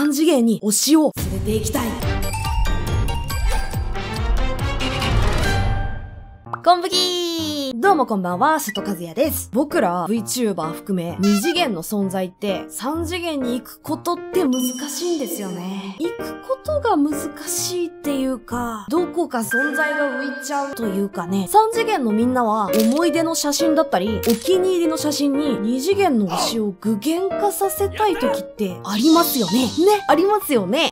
3次元に推しを連れて行きたい。こんぶきー、どうもこんばんは、瀬戸和也です。僕ら VTuber 含め2次元の存在って3次元に行くことって難しいんですよね。行くことが難しいっていうか、どこか存在が浮いちゃうというかね。3次元のみんなは思い出の写真だったり、お気に入りの写真に2次元の推しを具現化させたい時ってありますよね。ありますよね。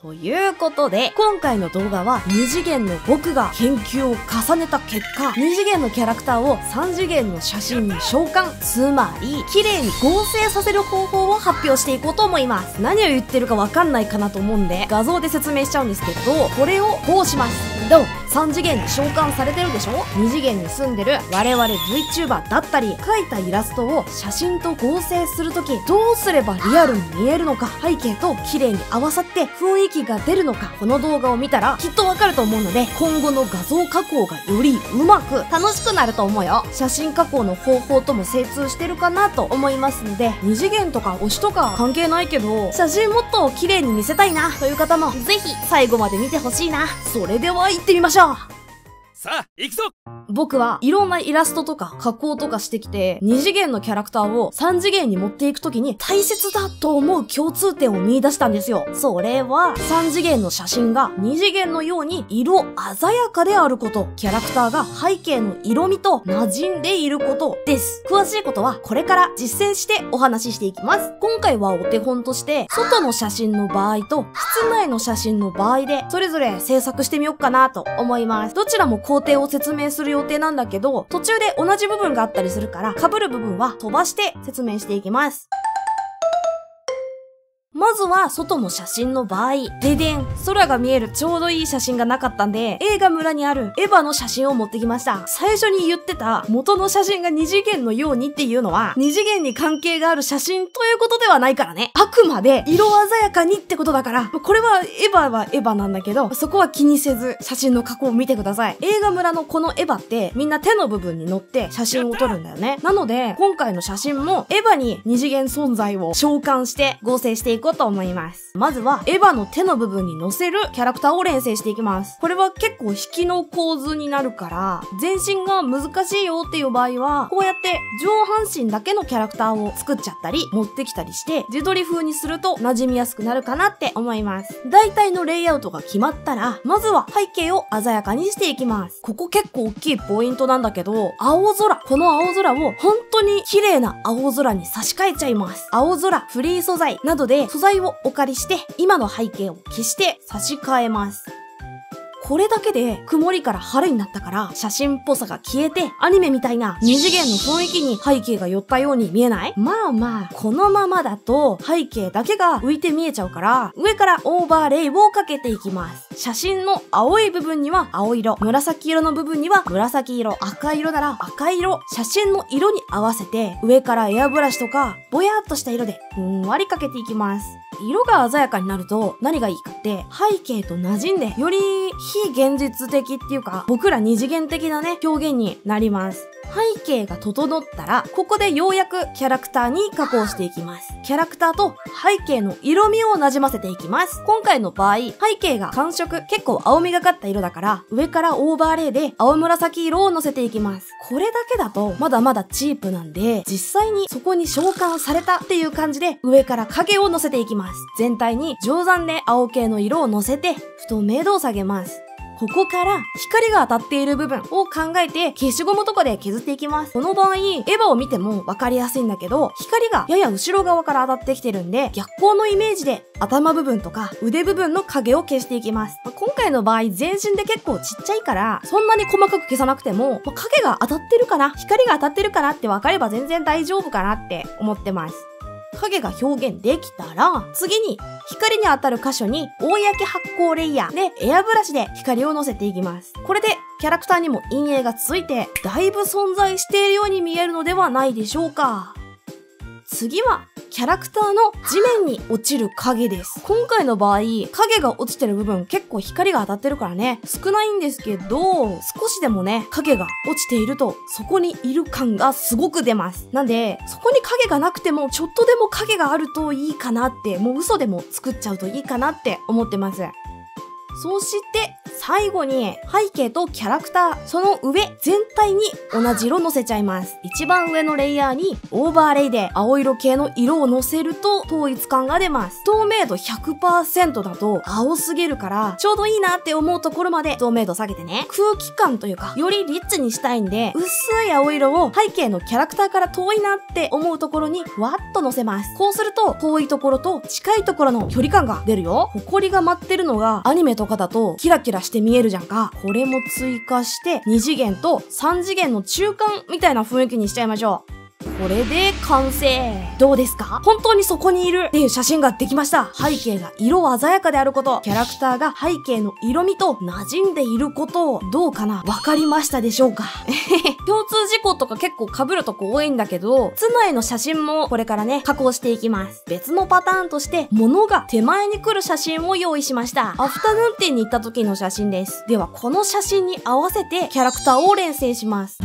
ということで、今回の動画は2次元の僕が研究を重ねた結果、2次元のキャラクターを3次元の写真に召喚、つまり、綺麗に合成させる方法を発表していこうと思います。何を言ってるかわかんないかなと思うんで、画像で説明しちゃうんですけど、これをこうします。どう3次元に召喚されてるでしょ。2次元に住んでる我々 VTuber だったり、描いたイラストを写真と合成するとき、どうすればリアルに見えるのか、背景と綺麗に合わさって雰囲気が出るのか、この動画を見たらきっとわかると思うので、今後の画像加工がよりうまく楽しくなると思うよ。写真加工の方法とも精通してるかなと思いますので、2次元とか推しとか関係ないけど、写真もっと綺麗に見せたいなという方もぜひ最後まで見てほしいな。それでは行ってみましょう。さあ、行くぞ。僕はいろんなイラストとか加工とかしてきて、2次元のキャラクターを3次元に持っていくときに大切だと思う共通点を見出したんですよ。それは、3次元の写真が2次元のように色鮮やかであること、キャラクターが背景の色味と馴染んでいることです。詳しいことはこれから実践してお話ししていきます。今回はお手本として、外の写真の場合と室内の写真の場合で、それぞれ制作してみようかなと思います。どちらも工程を説明する予定なんだけど、途中で同じ部分があったりするから、被る部分は飛ばして説明していきます。まずは外の写真の場合、ででん、空が見えるちょうどいい写真がなかったんで、映画村にあるエヴァの写真を持ってきました。最初に言ってた元の写真が2次元のようにっていうのは、2次元に関係がある写真ということではないからね。あくまで色鮮やかにってことだから、これはエヴァなんだけど、そこは気にせず写真の加工を見てください。映画村のこのエヴァってみんな手の部分に乗って写真を撮るんだよね。なので、今回の写真もエヴァに2次元存在を召喚して合成していこうと思います。まずはエヴァの手の部分に乗せるキャラクターを連成していきます。これは結構引きの構図になるから、全身が難しいよっていう場合は、こうやって上半身だけのキャラクターを作っちゃったり、持ってきたりして、自撮り風にすると馴染みやすくなるかなって思います。大体のレイアウトが決まったら、まずは背景を鮮やかにしていきます。ここ結構大きいポイントなんだけど、青空。この青空を本当に綺麗な青空に差し替えちゃいます。青空、フリー素材などで素材をお借りして、今の背景を消して差し替えます。これだけで曇りから晴れになったから写真っぽさが消えてアニメみたいな2次元の雰囲気に背景が寄ったように見えない？まあ、このままだと背景だけが浮いて見えちゃうから上からオーバーレイをかけていきます。写真の青い部分には青色、紫色の部分には紫色、赤色なら赤色、写真の色に合わせて上からエアブラシとかぼやっとした色でふんわりかけていきます。色が鮮やかになると何がいいかって背景と馴染んでより非現実的っていうか僕ら二次元的なね表現になります。背景が整ったらここでようやくキャラクターに加工していきます。キャラクターと背景の色味を馴染ませていきます。今回の場合背景が寒色結構青みがかった色だから上からオーバーレイで青紫色を乗せていきます。これだけだとまだまだチープなんで実際にそこに召喚されたっていう感じで上から影を乗せていきます。全体に定山で青系の色を乗せて透明度を下げます。ここから光が当たっている部分を考えて消しゴムとかで削っていきます。この場合、エヴァを見てもわかりやすいんだけど、光がやや後ろ側から当たってきてるんで、逆光のイメージで頭部分とか腕部分の影を消していきます。今回の場合、全身で結構ちっちゃいから、そんなに細かく消さなくても、影が当たってるかな、光が当たってるかなってわかれば全然大丈夫かなって思ってます。影が表現できたら、次に光に当たる箇所に大焼け発光レイヤーでエアブラシで光を乗せていきます。これでキャラクターにも陰影がついて、だいぶ存在しているように見えるのではないでしょうか。次はキャラクターの地面に落ちる影です。今回の場合、影が落ちてる部分結構光が当たってるからね、少ないんですけど、少しでもね、影が落ちていると、そこにいる感がすごく出ます。なんで、そこに影がなくても、ちょっとでも影があるといいかなって、もう嘘でも作っちゃうといいかなって思ってます。そして、最後に背景とキャラクター、その上全体に同じ色乗せちゃいます。一番上のレイヤーにオーバーレイで青色系の色を乗せると統一感が出ます。透明度 100% だと青すぎるからちょうどいいなって思うところまで透明度下げてね。空気感というかよりリッチにしたいんで薄い青色を背景のキャラクターから遠いなって思うところにふわっと乗せます。こうすると遠いところと近いところの距離感が出るよ。埃が舞ってるのがアニメとかだとキラキラして見えるじゃんか。これも追加して2次元と3次元の中間みたいな雰囲気にしちゃいましょう。これで完成。どうですか？本当にそこにいるっていう写真ができました。背景が色鮮やかであること、キャラクターが背景の色味と馴染んでいることをどうかな？わかりましたでしょうか？共通事項とか結構被るとこ多いんだけど、室内の写真もこれからね、加工していきます。別のパターンとして、物が手前に来る写真を用意しました。アフタヌーンティーに行った時の写真です。では、この写真に合わせてキャラクターを連成します。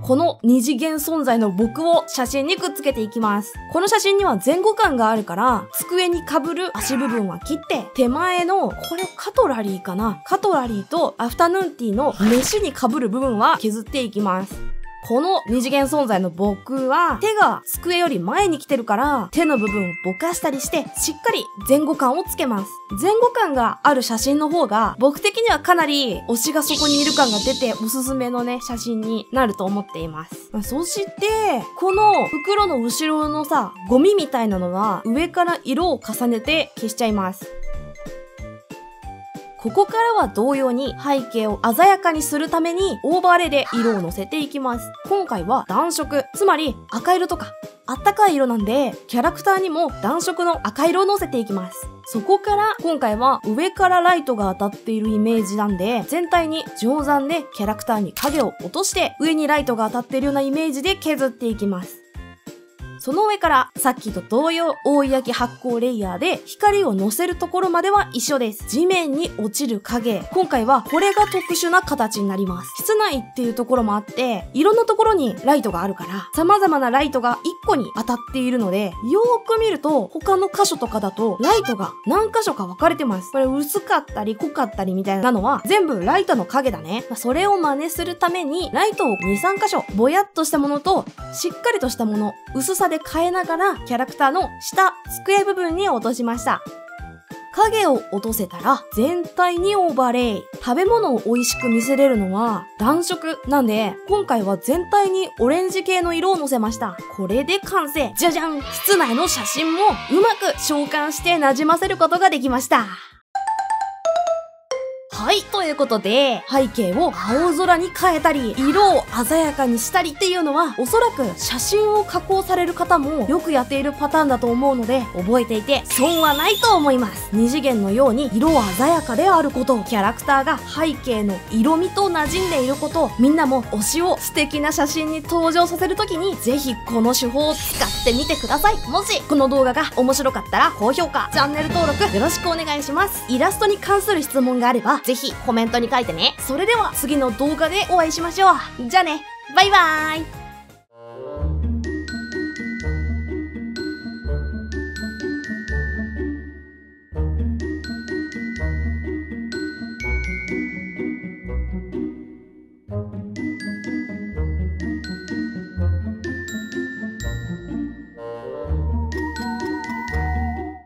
この二次元存在の僕を写真にくっつけていきます。この写真には前後感があるから、机に被る足部分は切って、手前の、これカトラリーかな？カトラリーとアフタヌーンティーの飯に被る部分は削っていきます。この二次元存在の僕は手が机より前に来てるから手の部分をぼかしたりしてしっかり前後感をつけます。前後感がある写真の方が僕的にはかなり推しがそこにいる感が出ておすすめのね写真になると思っています。そしてこの袋の後ろのさゴミみたいなのは上から色を重ねて消しちゃいます。ここからは同様に背景を鮮やかにするためにオーバーレイで色を乗せていきます。今回は暖色、つまり赤色とかあったかい色なんでキャラクターにも暖色の赤色を乗せていきます。そこから今回は上からライトが当たっているイメージなんで全体に定山でキャラクターに影を落として上にライトが当たっているようなイメージで削っていきます。その上からさっきと同様覆い焼き発光レイヤーで光を乗せるところまでは一緒です。地面に落ちる影。今回はこれが特殊な形になります。室内っていうところもあっていろんなところにライトがあるから様々なライトが1個に当たっているのでよーく見ると他の箇所とかだとライトが何箇所か分かれてます。これ薄かったり濃かったりみたいなのは全部ライトの影だね。それを真似するためにライトを 2,3 箇所ぼやっとしたものとしっかりとしたもの薄さで変えながらキャラクターの下、机部分に落としました。影を落とせたら全体にオーバーレイ。食べ物を美味しく見せれるのは暖色なんで今回は全体にオレンジ系の色をのせました。これで完成。じゃじゃん！室内の写真もうまく召喚して馴染ませることができました。はい。ということで、背景を青空に変えたり、色を鮮やかにしたりっていうのは、おそらく写真を加工される方もよくやっているパターンだと思うので、覚えていて損はないと思います。二次元のように色鮮やかであること、キャラクターが背景の色味と馴染んでいること、みんなも推しを素敵な写真に登場させるときに、ぜひこの手法を使ってみてください。もし、この動画が面白かったら、高評価、チャンネル登録よろしくお願いします。イラストに関する質問があれば、ぜひコメントに書いてね。それでは次の動画でお会いしましょう。じゃあね、バイバーイ。